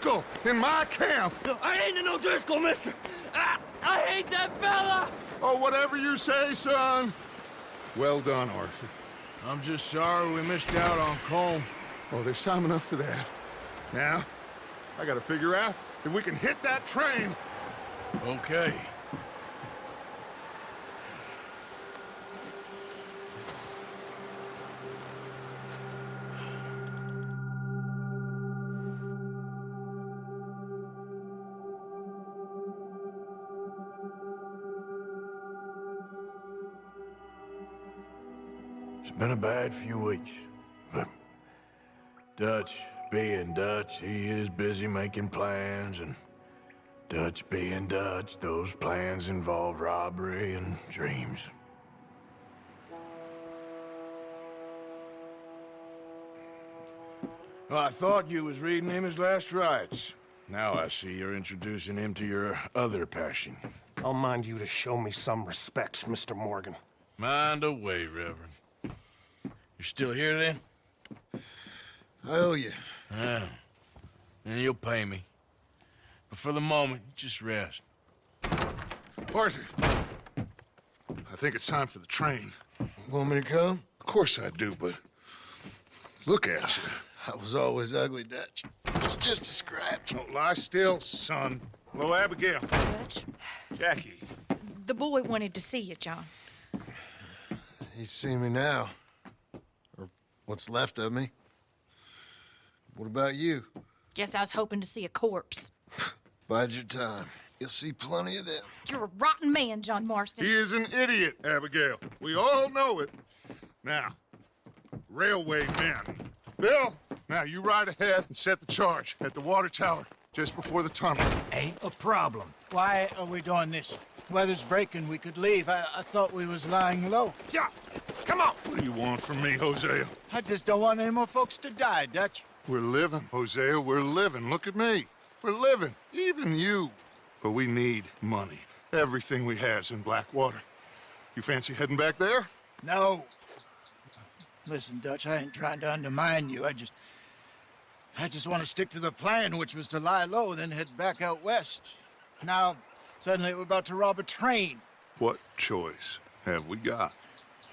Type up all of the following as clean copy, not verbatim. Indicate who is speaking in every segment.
Speaker 1: O'Driscoll in my camp.
Speaker 2: I ain't an O'Driscoll, mister. I hate that fella.
Speaker 1: Oh, whatever you say, son. Well done, Arthur.
Speaker 3: I'm just sorry we missed out on Colm.
Speaker 1: Oh, there's time enough for that. Now, I gotta figure out if we can hit that train.
Speaker 3: Okay. It's been a bad few weeks, but Dutch being Dutch, he is busy making plans, and Dutch being Dutch, those plans involve robbery and dreams. Well, I thought you was reading him his last rites. Now I see you're introducing him to your other passion.
Speaker 4: I'll mind you to show me some respect, Mr. Morgan.
Speaker 3: Mind away, Reverend. You still here, then?
Speaker 5: I owe you.
Speaker 3: Yeah. And you'll pay me. But for the moment, just rest.
Speaker 1: Arthur, I think it's time for the train.
Speaker 5: Want me to come?
Speaker 1: Of course I do, but look at you.
Speaker 5: I was always ugly, Dutch. It's just a scratch.
Speaker 1: Don't lie still, son. Hello, Abigail.
Speaker 6: Dutch,
Speaker 1: Jackie.
Speaker 6: the boy wanted to see you, John.
Speaker 5: He's seen me now. Or what's left of me. What about you?
Speaker 6: Guess I was hoping to see a corpse.
Speaker 5: Bide your time. You'll see plenty of them.
Speaker 6: You're a rotten man, John Marston.
Speaker 1: He is an idiot, Abigail. We all know it. Now, railway men. Bill, now you ride ahead and set the charge at the water tower just before the tunnel.
Speaker 7: Ain't a problem. Why are we doing this? Weather's breaking, we could leave. I thought we was lying low.
Speaker 1: Yeah, come on. What do you want from me, Hosea?
Speaker 7: I just don't want any more folks to die, Dutch.
Speaker 1: We're living, Hosea, we're living. Look at me. We're living, even you. But we need money. Everything we has in Blackwater. You fancy heading back there?
Speaker 7: No. Listen, Dutch, I ain't trying to undermine you. I just want to stick to the plan, which was to lie low, then head back out west. Now, suddenly we're about to rob a train.
Speaker 1: What choice have we got?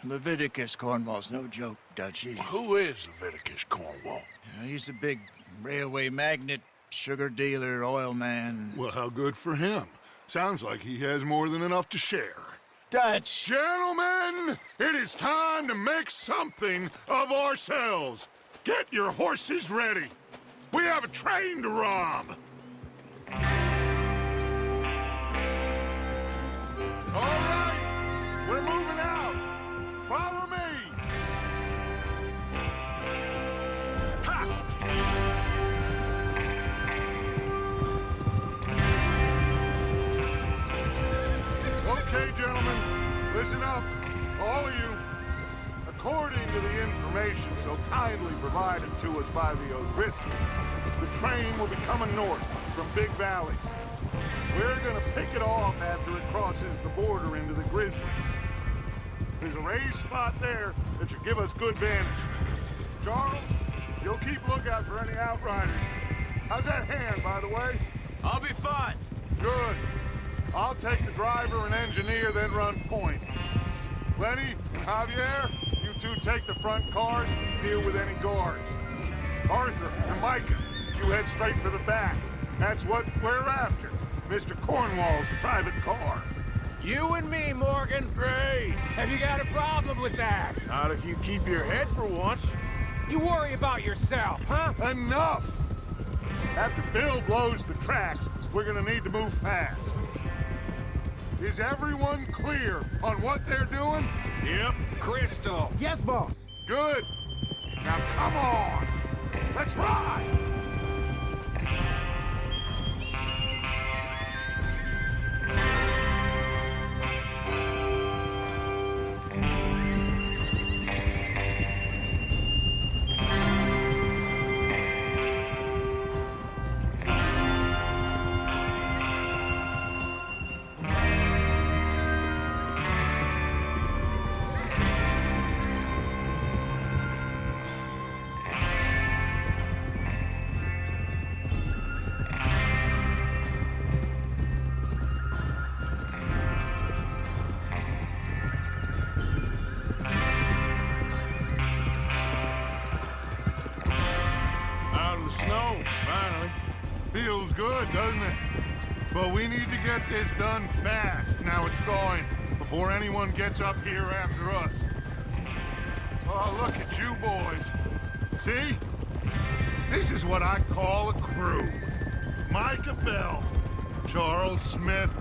Speaker 7: Leviticus Cornwall's no joke, Dutch.
Speaker 3: Who is Leviticus Cornwall?
Speaker 7: He's a big railway magnate, sugar dealer, oil man.
Speaker 1: Well, how good for him. Sounds like he has more than enough to share.
Speaker 7: Dutch!
Speaker 1: Gentlemen, it is time to make something of ourselves. Get your horses ready. We have a train to rob. All right, we're moving out. Follow me. Okay, gentlemen, listen up, all of you. According to the information so kindly provided to us by the O'Driscolls, the train will be coming north from Big Valley. We're gonna pick it off after it crosses the border into the Grizzlies. There's a raised spot there that should give us good vantage. Charles, you'll keep lookout for any outriders. How's that hand, by the way?
Speaker 2: I'll be fine.
Speaker 1: Good. I'll take the driver and engineer, then run point. Lenny and Javier, you two take the front cars and deal with any guards. Arthur and Micah, you head straight for the back. That's what we're after. Mr. Cornwall's private car.
Speaker 2: You and me, Morgan. Great. Have you got a problem with that?
Speaker 3: Not if you keep your head for once.
Speaker 2: You worry about yourself, huh?
Speaker 1: Enough! After Bill blows the tracks, we're gonna need to move fast. Is everyone clear on what they're doing?
Speaker 3: Yep.
Speaker 2: Crystal.
Speaker 7: Yes, boss.
Speaker 1: Good. Now come on. Let's ride. good, doesn't it? But we need to get this done fast. Now it's thawing, before anyone gets up here after us. Oh, look at you boys. See? This is what I call a crew. Micah Bell, Charles Smith,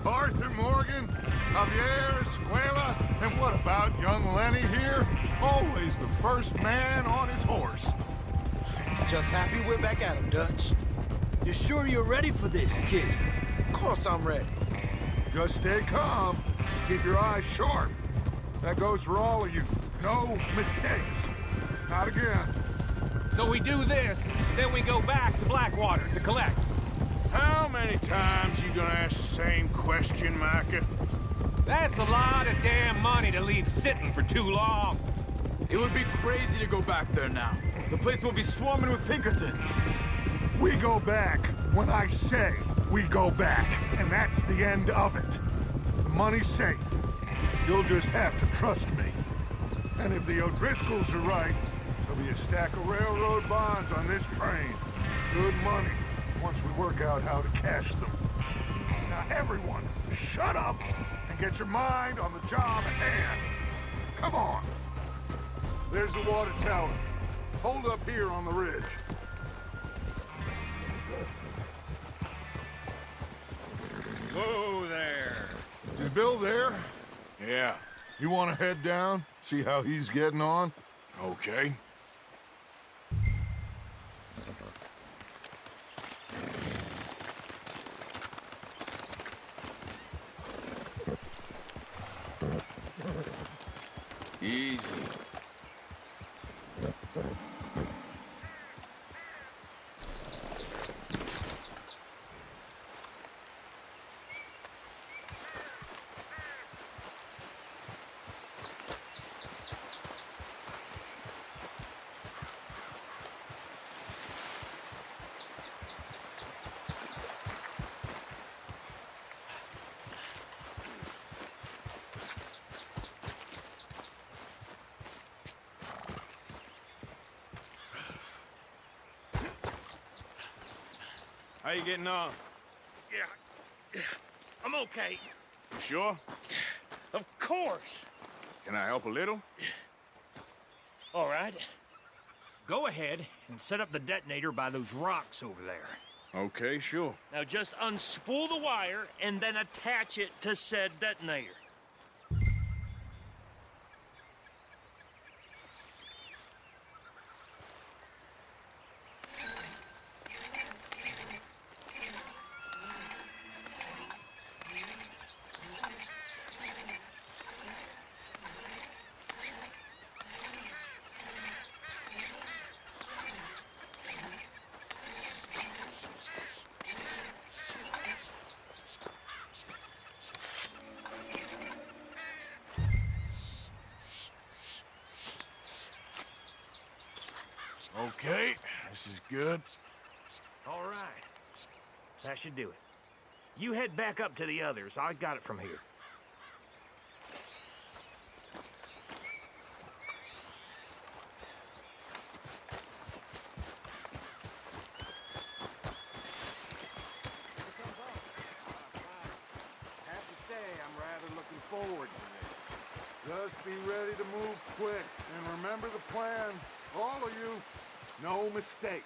Speaker 1: Arthur Morgan, Javier Escuela, and what about young Lenny here? Always the first man on his horse.
Speaker 8: Just happy we're back at him, Dutch.
Speaker 2: You sure you're ready for this, kid?
Speaker 8: Of course I'm ready.
Speaker 1: Just stay calm. Keep your eyes sharp. That goes for all of you. No mistakes. Not again.
Speaker 2: So we do this, then we go back to Blackwater to collect.
Speaker 3: How many times you gonna ask the same question, Micah?
Speaker 2: That's a lot of damn money to leave sitting for too long.
Speaker 8: It would be crazy to go back there now. The place will be swarming with Pinkertons.
Speaker 1: We go back when I say we go back, and that's the end of it. The money's safe. You'll just have to trust me. And if the O'Driscolls are right, there'll be a stack of railroad bonds on this train. Good money, once we work out how to cash them. Now everyone, shut up and get your mind on the job at hand. Come on. There's the water tower. Hold up here on the ridge.
Speaker 2: Whoa there.
Speaker 1: Is Bill there?
Speaker 3: Yeah,
Speaker 1: You want to head down? See how he's getting on?
Speaker 3: okay. Easy. How you getting on?
Speaker 9: Yeah, I'm okay.
Speaker 3: You sure?
Speaker 9: Of course.
Speaker 3: Can I help a little?
Speaker 9: All right. Go ahead and set up the detonator by those rocks over there.
Speaker 3: Okay, sure.
Speaker 9: Now just unspool the wire and then attach it to said detonator.
Speaker 3: Okay, this is good.
Speaker 9: All right. That should do it. You head back up to the others. I got it from here.
Speaker 1: Have to say, I'm rather looking forward to this. Just be ready to move quick, and remember the plan, all of you. No mistakes.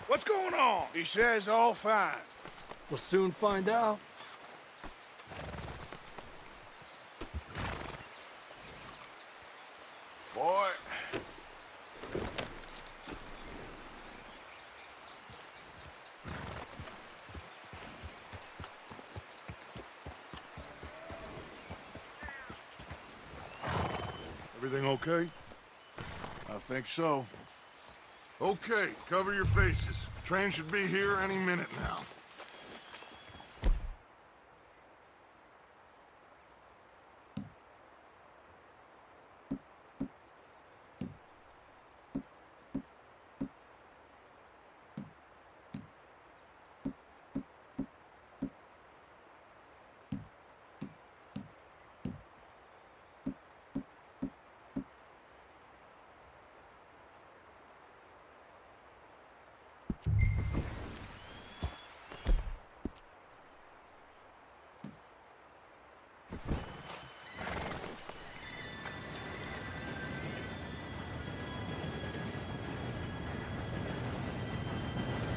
Speaker 3: What's going on? He says all fine.
Speaker 2: We'll soon find out.
Speaker 3: Boy.
Speaker 1: Everything okay?
Speaker 3: I think so.
Speaker 1: Okay, cover your faces. Train should be here any minute now.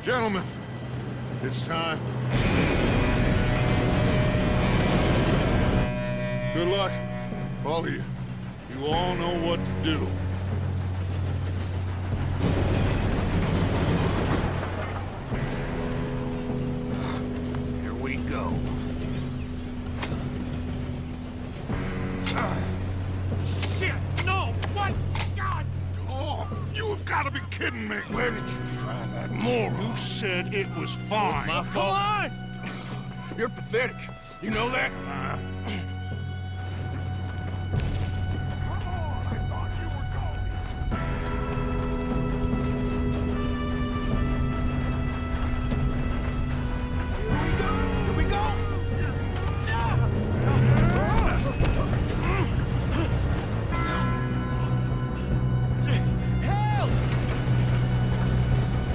Speaker 1: Gentlemen, it's time. Good luck, all of you. You all know what to do.
Speaker 9: Here we go. Shit! No! What? God!
Speaker 1: Oh, you have got to be kidding me.
Speaker 3: Where did you find that moron?
Speaker 1: You said it was fine.
Speaker 3: My
Speaker 9: Come
Speaker 3: fault.
Speaker 9: on!
Speaker 3: You're pathetic. You know that?
Speaker 7: Here we go! Help!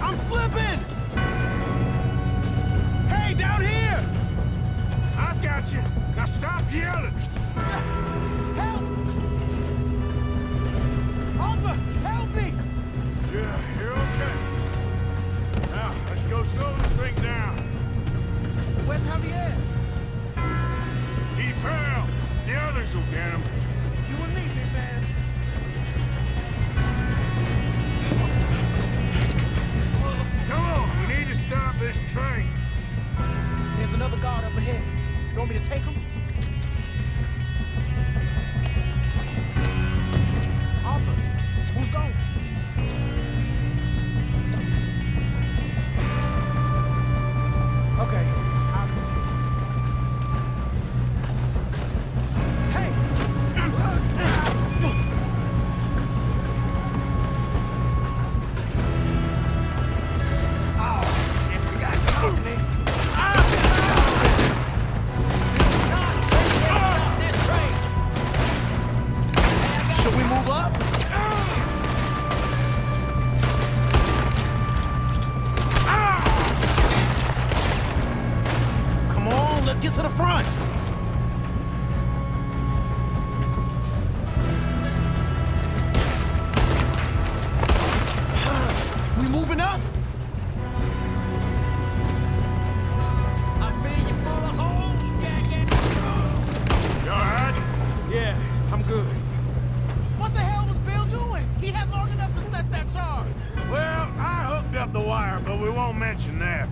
Speaker 7: I'm slipping! Hey, down here!
Speaker 3: I've got you. Now stop yelling.
Speaker 7: Help! Arthur, help me!
Speaker 3: Yeah, you're okay. Now, let's go slow this thing down.
Speaker 7: Where's Javier?
Speaker 3: He fell. The others will get him.
Speaker 7: You and me, big man.
Speaker 3: Come on, we need to stop this train.
Speaker 2: There's another guard up ahead. You want me to take him?
Speaker 7: Arthur, who's going?
Speaker 2: Okay.
Speaker 7: Hey! Oh, shit, we got company. Should we move up? Come on, let's get to the front. We moving up?
Speaker 3: You all right?
Speaker 7: Yeah, I'm good. What the hell was Bill doing? He had long enough to set that charge.
Speaker 3: Well, I hooked up the wire, but we won't mention that.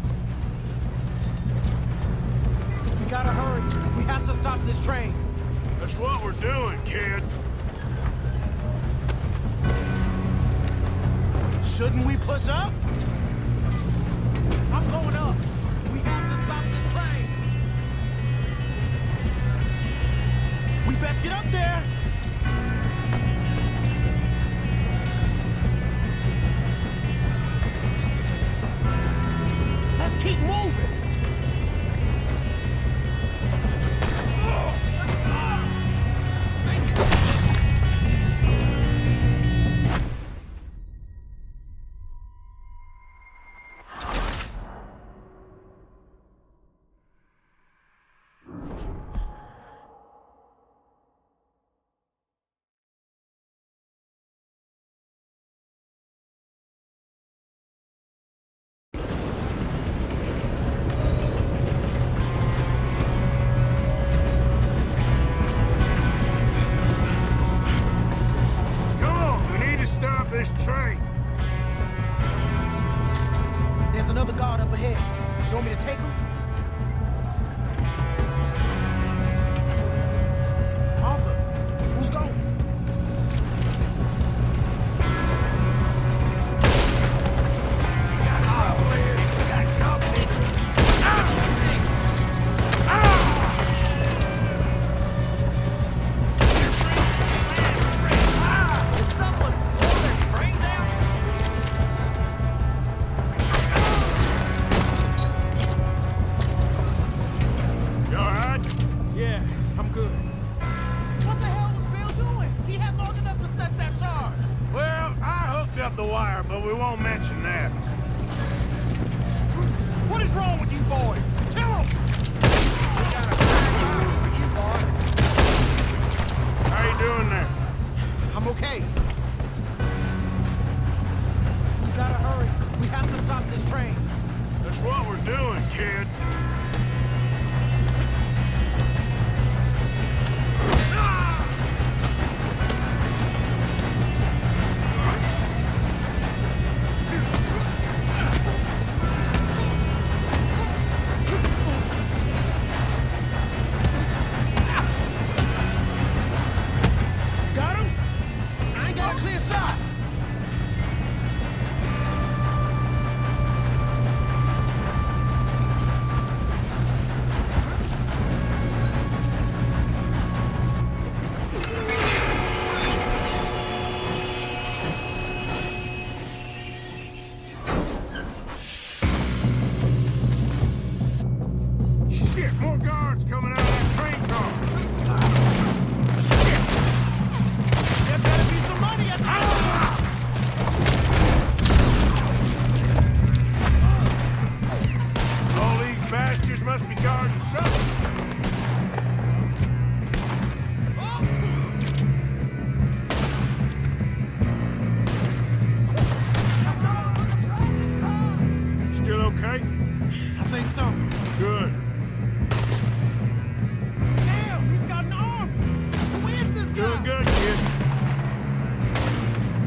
Speaker 2: We gotta hurry. We have to stop this train.
Speaker 3: That's what we're doing, kid.
Speaker 7: Shouldn't we push up? I'm going up. We have to stop this train. We best get up there. Let's keep moving.
Speaker 3: Come on, we need to stop this train.
Speaker 2: There's another guard up ahead. You want me to take him?
Speaker 7: Arthur, who's going?
Speaker 3: You all right?
Speaker 7: Yeah, I'm good. What the hell was Bill doing? He had long enough to set that charge.
Speaker 3: Well, I hooked up the wire, but we won't mention that.
Speaker 2: What is wrong with you boys? Tell him!
Speaker 3: How you doing there?
Speaker 7: I'm okay.
Speaker 2: We gotta hurry.
Speaker 7: We have to stop this train.
Speaker 2: Shit, more guards coming out of that train car.
Speaker 7: There better be some money at the
Speaker 2: All these bastards must be guarding something. Still okay?
Speaker 7: I think so.
Speaker 2: Good.
Speaker 7: Damn, he's got an arm. Who is this guy?
Speaker 2: Doing good, kid.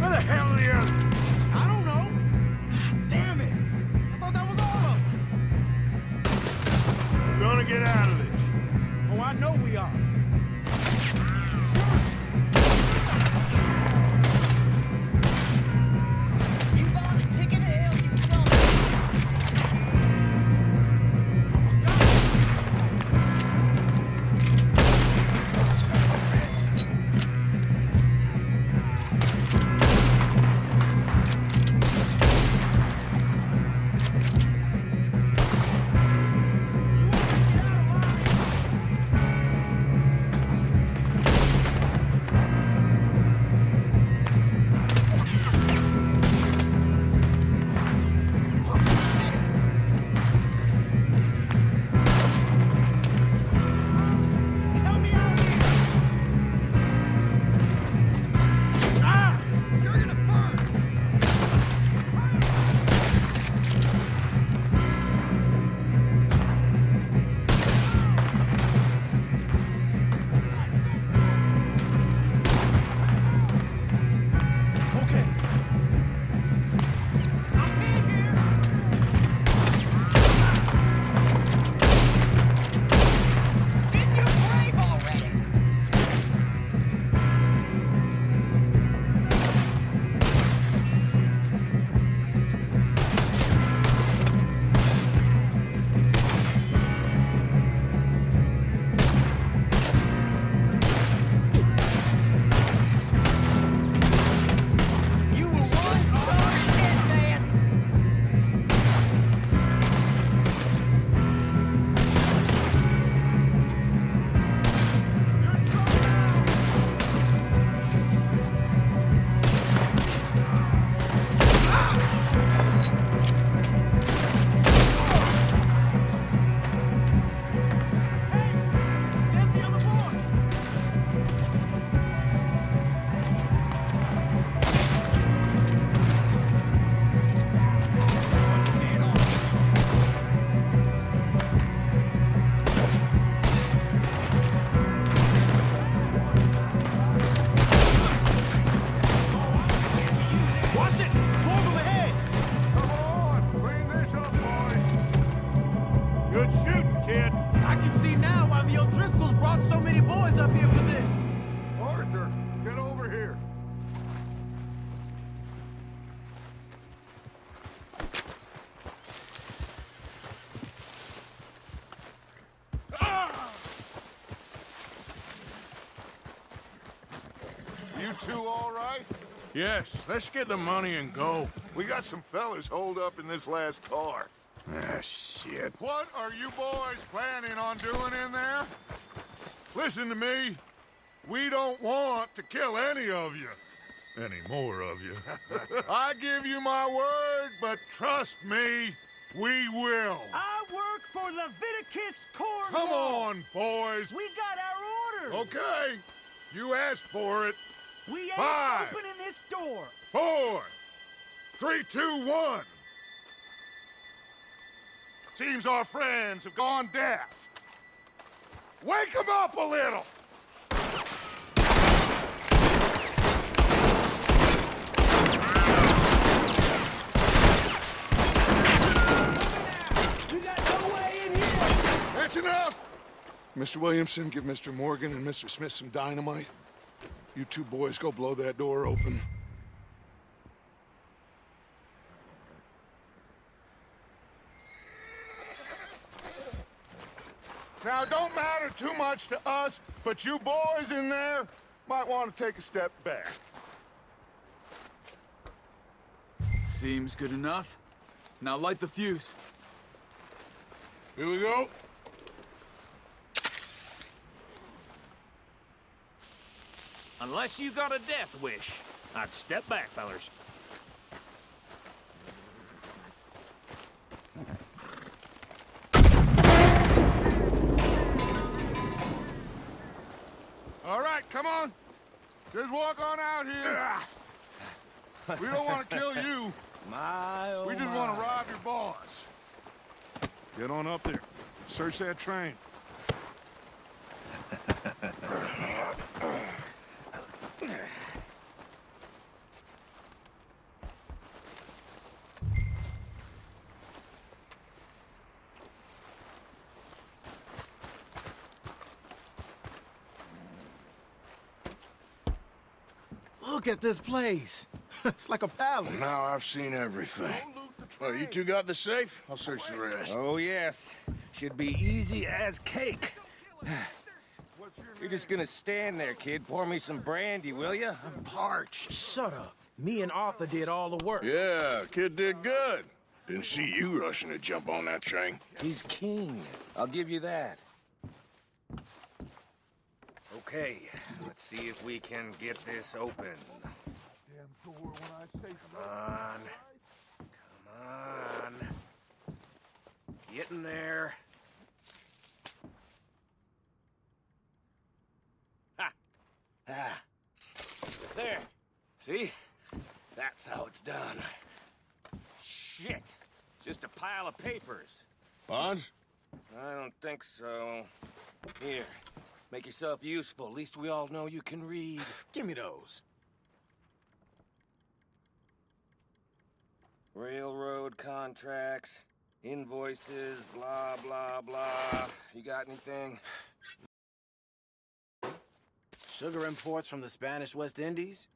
Speaker 2: Where the hell are the others?
Speaker 7: I don't know. God damn it. I thought that was all of them.
Speaker 2: We're gonna get out of this.
Speaker 7: Oh, I know we are.
Speaker 10: You bought a ticket to hell, you dumb.
Speaker 7: Almost got it. Help me out here. Ah! You're gonna burn. Okay. I'm in here.
Speaker 10: Didn't you brave already? You were one sorry kid, man.
Speaker 7: There's the other boy. Watch it! More of them ahead!
Speaker 1: Come on, clean this up, boys.
Speaker 2: Good shooting, kid.
Speaker 7: I can see now why the O'Driscolls brought so many boys up here for this.
Speaker 1: Arthur, get over here. You two all right?
Speaker 2: Yes, let's get the money and go.
Speaker 1: We got some fellas holed up in this last car.
Speaker 2: Ah, shit.
Speaker 1: What are you boys planning on doing in there? Listen to me. We don't want to kill any of you. Any more of you. I give you my word, but trust me, we will.
Speaker 10: I work for Leviticus Cornwall.
Speaker 1: Come on, boys.
Speaker 10: We got our orders.
Speaker 1: Okay. You asked for it.
Speaker 10: We ain't
Speaker 1: 5,
Speaker 10: opening this door.
Speaker 1: 4, 3, 2, 1. Seems our friends have gone deaf. Wake them up a little.
Speaker 10: You got no way in here.
Speaker 1: That's enough. Mr. Williamson, give Mr. Morgan and Mr. Smith some dynamite. You two boys go blow that door open. Now, it don't matter too much to us, but you boys in there might want to take a step back.
Speaker 8: Seems good enough. Now light the fuse.
Speaker 2: Here we go.
Speaker 9: Unless you got a death wish, I'd step back, fellers.
Speaker 1: All right, come on. Just walk on out here. We don't want to kill you. We just want to rob your boss. Get on up there. Search that train.
Speaker 2: Look at this place. It's like a palace.
Speaker 3: Now I've seen everything. Well, you two got the safe? I'll search the rest.
Speaker 2: Oh, yes. Should be easy as cake. You're just gonna stand there, kid. Pour me some brandy, will you? I'm parched.
Speaker 11: Shut up. Me and Arthur did all the work.
Speaker 3: Yeah, kid did good. Didn't see you rushing to jump on that train.
Speaker 2: He's king. I'll give you that. Okay, let's see if we can get this open. Come on. Come on. Get in there. Ha! Ah. There. See? That's how it's done. Shit. Just a pile of papers.
Speaker 3: Bonds?
Speaker 2: I don't think so. Here. Make yourself useful. At least we all know you can read.
Speaker 11: Give me those.
Speaker 2: Railroad contracts, invoices, blah, blah, blah. You got anything?
Speaker 11: Sugar imports from the Spanish West Indies.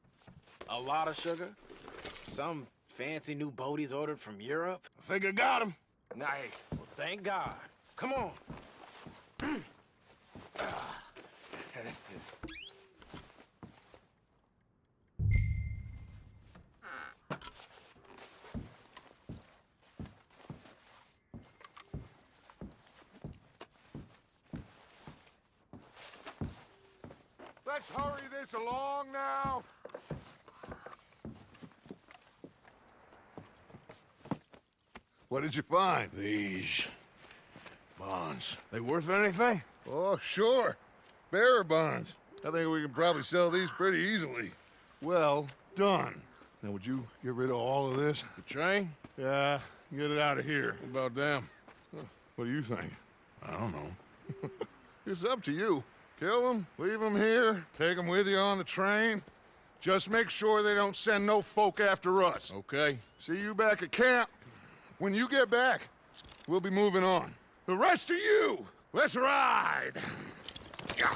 Speaker 11: A lot of sugar. Some fancy new boat he's ordered from Europe.
Speaker 3: I think I got him.
Speaker 2: Nice.
Speaker 11: Well, thank God. Come on.
Speaker 1: Let's hurry this along now. What did you find?
Speaker 3: These bonds. They worth anything?
Speaker 1: Oh, sure. Bearer bonds. I think we can probably sell these pretty easily. Well done. Now, would you get rid of all of this?
Speaker 3: The train?
Speaker 1: Yeah, get it out of here.
Speaker 3: What about them?
Speaker 1: What do you think?
Speaker 3: I don't know.
Speaker 1: It's up to you. Kill them, leave them here, take them with you on the train. Just make sure they don't send no folk after us.
Speaker 3: Okay.
Speaker 1: See you back at camp. When you get back, we'll be moving on. The rest of you, let's ride! Yeah.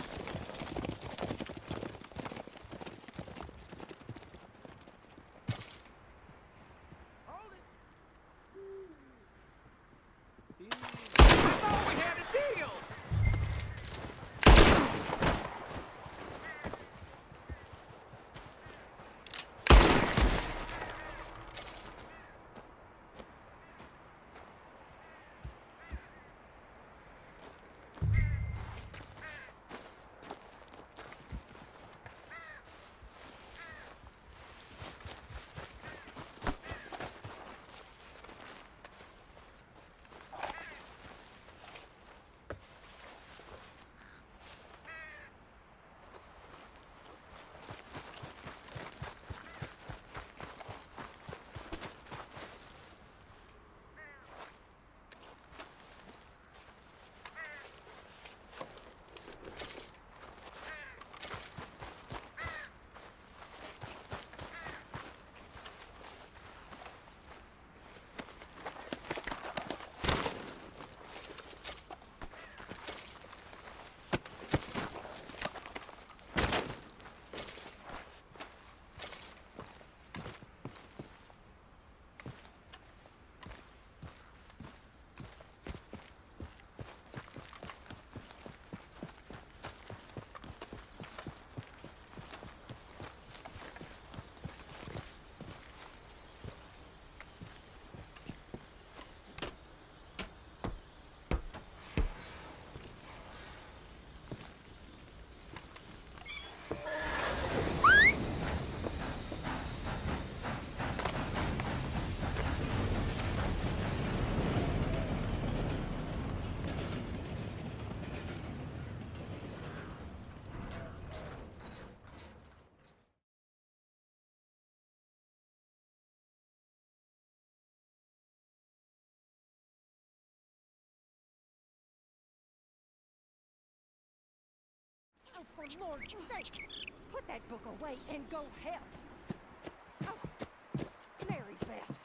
Speaker 10: For Lord's sake, put that book away and go help. Oh, Mary Beth.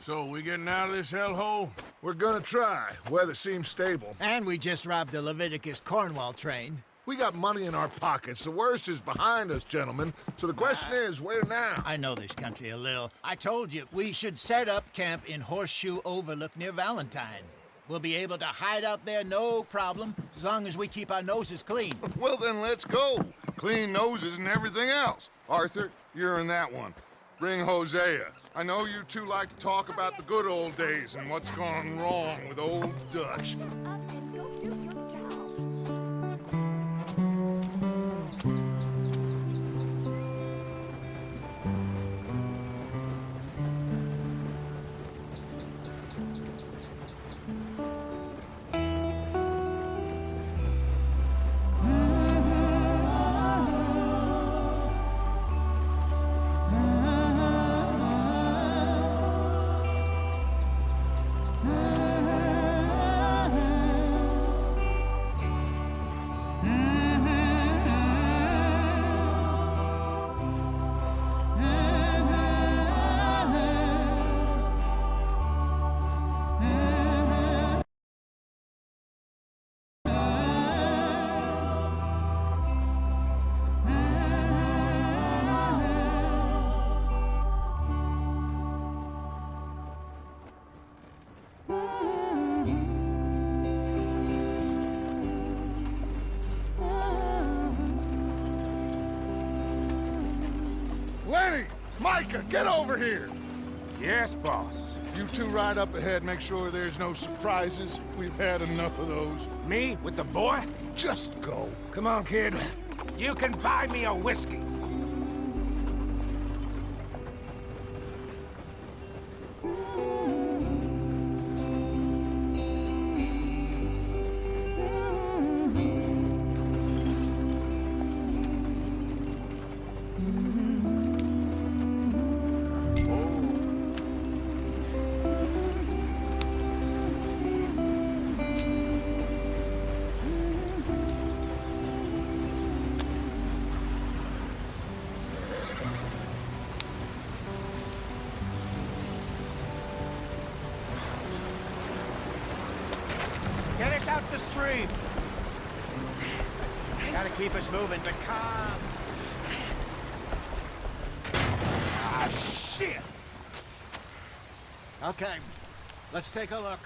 Speaker 3: So, we getting out of this hellhole?
Speaker 1: We're gonna try. Weather seems stable.
Speaker 7: And we just robbed the Leviticus Cornwall train.
Speaker 1: We got money in our pockets. The worst is behind us, gentlemen. So the question is, where now?
Speaker 7: I know this country a little. I told you, we should set up camp in Horseshoe Overlook near Valentine. We'll be able to hide out there, no problem, as long as we keep our noses clean.
Speaker 1: Well, then let's go. Clean noses and everything else. Arthur, you're in that one. Bring Hosea. I know you two like to talk about the good old days and what's gone wrong with old Dutch.
Speaker 10: Shut up and go do your job.
Speaker 1: Lenny! Micah, get over here!
Speaker 2: Yes, boss.
Speaker 1: You two ride up ahead, make sure there's no surprises. We've had enough of those.
Speaker 2: Me with the boy?
Speaker 1: Just go.
Speaker 2: Come on, kid. You can buy me a whiskey.
Speaker 7: Get us out the stream. Gotta keep us moving, but calm.
Speaker 2: Ah, shit!
Speaker 7: Okay, let's take a look.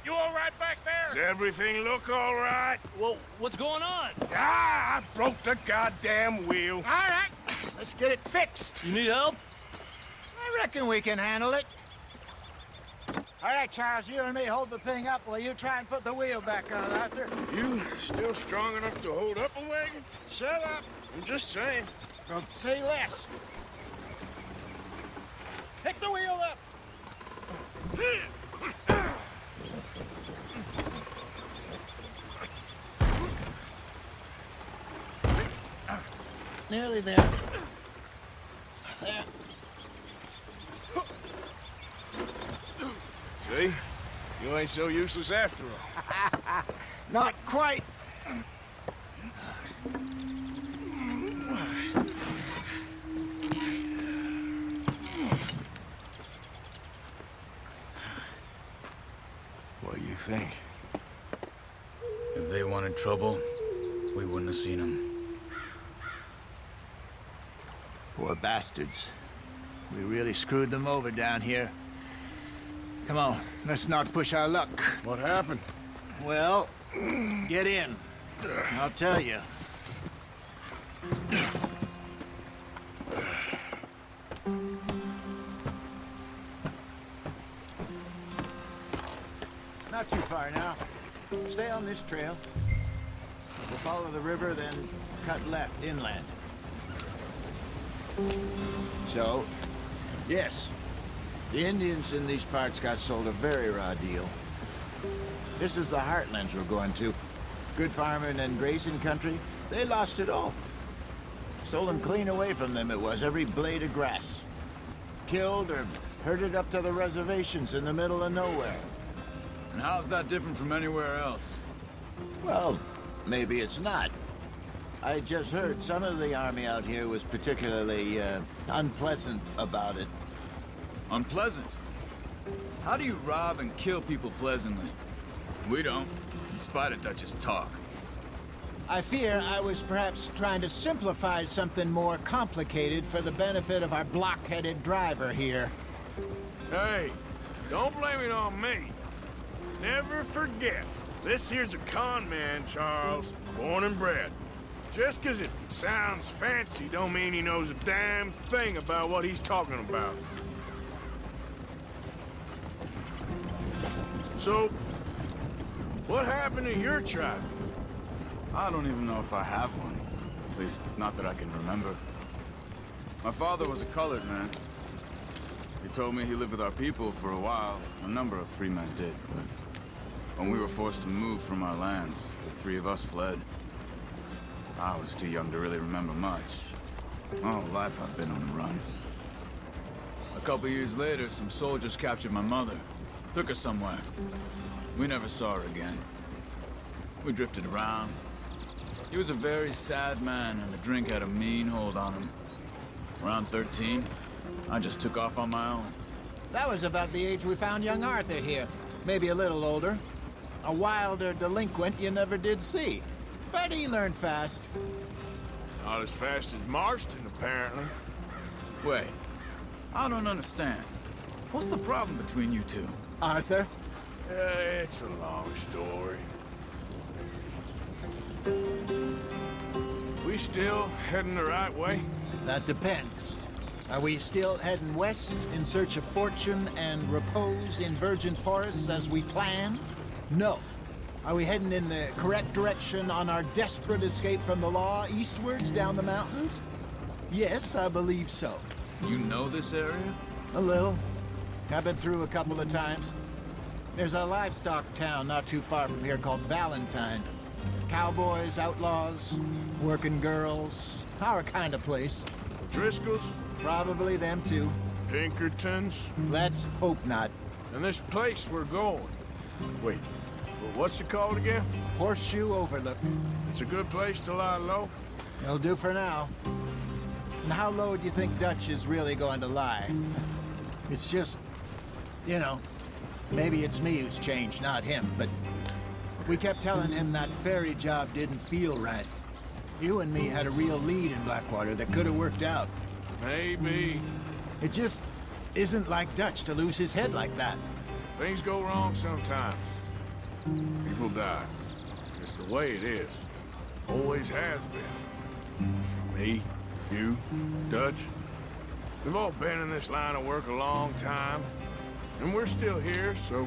Speaker 9: You all right back there?
Speaker 2: Does everything look all right?
Speaker 9: Well, what's going on?
Speaker 2: Ah, I broke the goddamn wheel.
Speaker 7: All right, let's get it fixed.
Speaker 9: You need help?
Speaker 7: I reckon we can handle it. All right, Charles, you and me hold the thing up while you try and put the wheel back on, Arthur.
Speaker 3: You still strong enough to hold up a wagon?
Speaker 7: Shut up.
Speaker 3: I'm just saying.
Speaker 7: Well, say less. Pick the wheel up. Nearly there. There.
Speaker 3: See? You ain't so useless after all.
Speaker 7: Not quite.
Speaker 3: What do you think?
Speaker 12: If they wanted trouble, we wouldn't have seen them.
Speaker 7: Poor bastards. We really screwed them over down here. Come on, let's not push our luck.
Speaker 3: What happened?
Speaker 7: Well, get in. I'll tell you. Not too far now. Stay on this trail. We'll follow the river, then cut left inland. So, yes, the Indians in these parts got sold a very raw deal. This is the heartlands we're going to. Good farming and grazing country, they lost it all. Stolen clean away from them it was, every blade of grass. Killed or herded up to the reservations in the middle of nowhere.
Speaker 12: And how's that different from anywhere else?
Speaker 7: Well, maybe it's not. I just heard some of the army out here was particularly, unpleasant about it.
Speaker 12: Unpleasant? How do you rob and kill people pleasantly? We don't, in spite of Dutch's talk.
Speaker 7: I fear I was perhaps trying to simplify something more complicated for the benefit of our block-headed driver here.
Speaker 3: Hey, don't blame it on me. Never forget, this here's a con man, Charles, born and bred. Just 'cause it sounds fancy don't mean he knows a damn thing about what he's talking about. So, what happened to your tribe?
Speaker 12: I don't even know if I have one. At least, not that I can remember. My father was a colored man. He told me he lived with our people for a while. A number of free men did, but when we were forced to move from our lands, the three of us fled. I was too young to really remember much. My whole life I've been on the run. A couple years later, some soldiers captured my mother. Took her somewhere. We never saw her again. We drifted around. He was a very sad man, and the drink had a mean hold on him. Around 13, I just took off on my own.
Speaker 7: That was about the age we found young Arthur here. Maybe a little older. A wilder delinquent you never did see. But he learned fast.
Speaker 3: Not as fast as Marston, apparently.
Speaker 12: Wait, I don't understand. What's the problem between you two?
Speaker 7: Arthur?
Speaker 3: It's a long story. We still heading the right way?
Speaker 7: That depends. Are we still heading west in search of fortune and repose in virgin forests as we planned? No. Are we heading in the correct direction on our desperate escape from the law eastwards down the mountains? Yes, I believe so.
Speaker 12: You know this area?
Speaker 7: A little. I've been through a couple of times. There's a livestock town not too far from here called Valentine. Cowboys, outlaws, working girls, our kind of place.
Speaker 3: Driscoll's?
Speaker 7: Probably them too.
Speaker 3: Pinkertons?
Speaker 7: Let's hope not.
Speaker 3: And this place we're going. Wait, what's it called again?
Speaker 7: Horseshoe Overlook.
Speaker 3: It's a good place to lie low?
Speaker 7: It'll do for now. And how low do you think Dutch is really going to lie? It's just, you know, maybe it's me who's changed, not him, but we kept telling him that ferry job didn't feel right. You and me had a real lead in Blackwater that could have worked out.
Speaker 3: Maybe.
Speaker 7: It just isn't like Dutch to lose his head like that.
Speaker 3: Things go wrong sometimes. People die. It's the way it is. Always has been. Me, you, Dutch. We've all been in this line of work a long time. And we're still here, so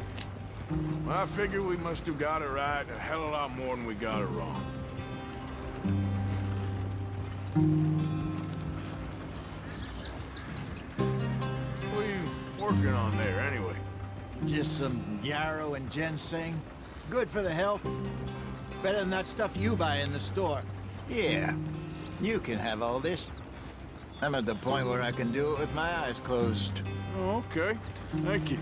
Speaker 3: I figure we must have got it right a hell of a lot more than we got it wrong. What are you working on there, anyway?
Speaker 7: Just some yarrow and ginseng. Good for the health. Better than that stuff you buy in the store. Yeah, you can have all this. I'm at the point where I can do it with my eyes closed.
Speaker 3: Oh, okay. Thank you.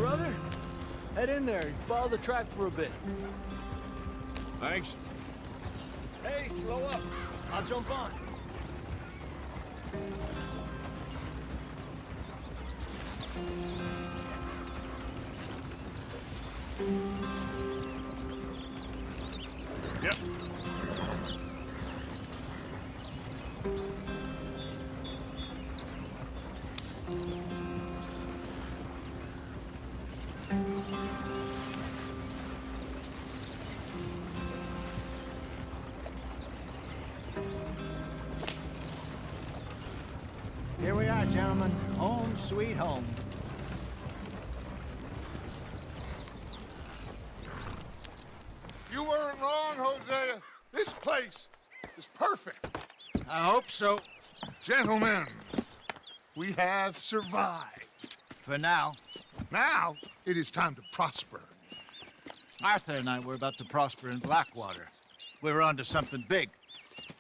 Speaker 13: brother. Head in there and follow the track for a bit.
Speaker 3: Thanks.
Speaker 13: Hey, slow up. I'll jump on.
Speaker 3: Yep.
Speaker 7: Here we are, gentlemen. Home sweet home.
Speaker 1: You weren't wrong, Hosea. This place is perfect.
Speaker 7: I hope so.
Speaker 1: Gentlemen, we have survived.
Speaker 7: For now.
Speaker 1: Now, it is time to prosper.
Speaker 7: Arthur and I were about to prosper in Blackwater. We were onto something big.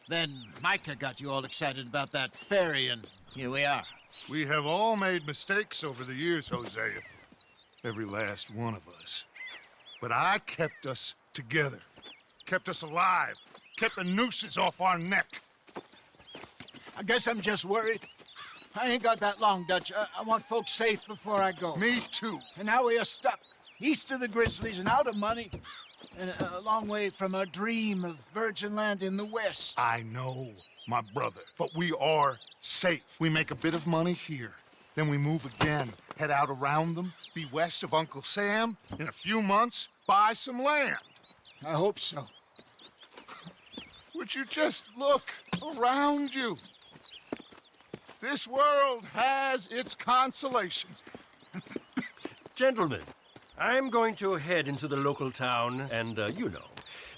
Speaker 7: Then Micah got you all excited about that ferry, and here we are.
Speaker 1: We have all made mistakes over the years, Hosea. Every last one of us. But I kept us together. Kept us alive. Kept the nooses off our neck.
Speaker 7: I guess I'm just worried. I ain't got that long, Dutch. I want folks safe before I go.
Speaker 1: Me too.
Speaker 7: And now we are stuck, east of the Grizzlies and out of money, and a long way from our dream of virgin land in the west.
Speaker 1: I know, my brother, but we are safe. We make a bit of money here, then we move again, head out around them, be west of Uncle Sam, in a few months, buy some land.
Speaker 7: I hope so.
Speaker 1: Would you just look around you? This world has its consolations.
Speaker 13: Gentlemen, I'm going to head into the local town and,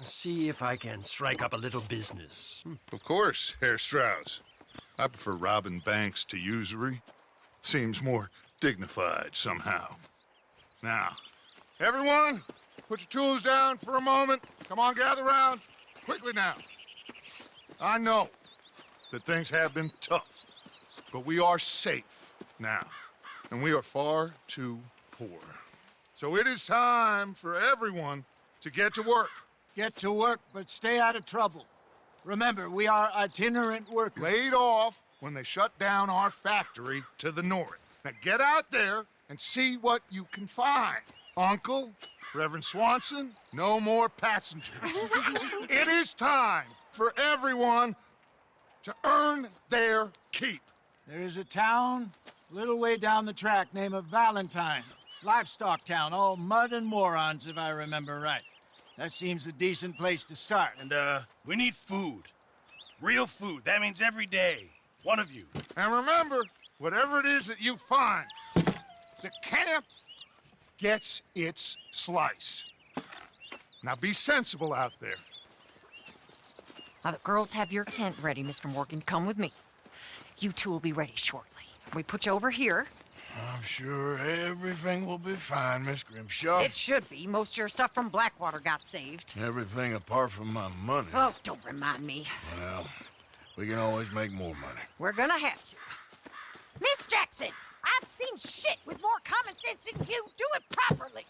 Speaker 13: see if I can strike up a little business.
Speaker 1: Of course, Herr Strauss. I prefer robbing banks to usury. Seems more dignified somehow. Now, everyone, put your tools down for a moment. Come on, gather round. Quickly now. I know that things have been tough, but we are safe now, and we are far too poor. So it is time for everyone to get to work.
Speaker 7: Get to work, but stay out of trouble. Remember, we are itinerant workers.
Speaker 1: Laid off when they shut down our factory to the north. Now get out there and see what you can find. Uncle, Reverend Swanson, no more passengers. It is time for everyone to earn their keep.
Speaker 7: There is a town a little way down the track named Valentine. Livestock town, all mud and morons, if I remember right. That seems a decent place to start.
Speaker 14: And, we need food. Real food. That means every day. One of you.
Speaker 1: And remember, whatever it is that you find, the camp gets its slice. Now be sensible out there.
Speaker 15: Now, the girls have your tent ready, Mr. Morgan. Come with me. You two will be ready shortly. We put you over here.
Speaker 3: I'm sure everything will be fine, Miss Grimshaw.
Speaker 15: It should be. Most of your stuff from Blackwater got saved.
Speaker 3: Everything apart from my money.
Speaker 15: Oh, don't remind me.
Speaker 3: Well, we can always make more money.
Speaker 15: We're gonna have to. Miss Jackson, I've seen shit with more common sense than you. Do it properly.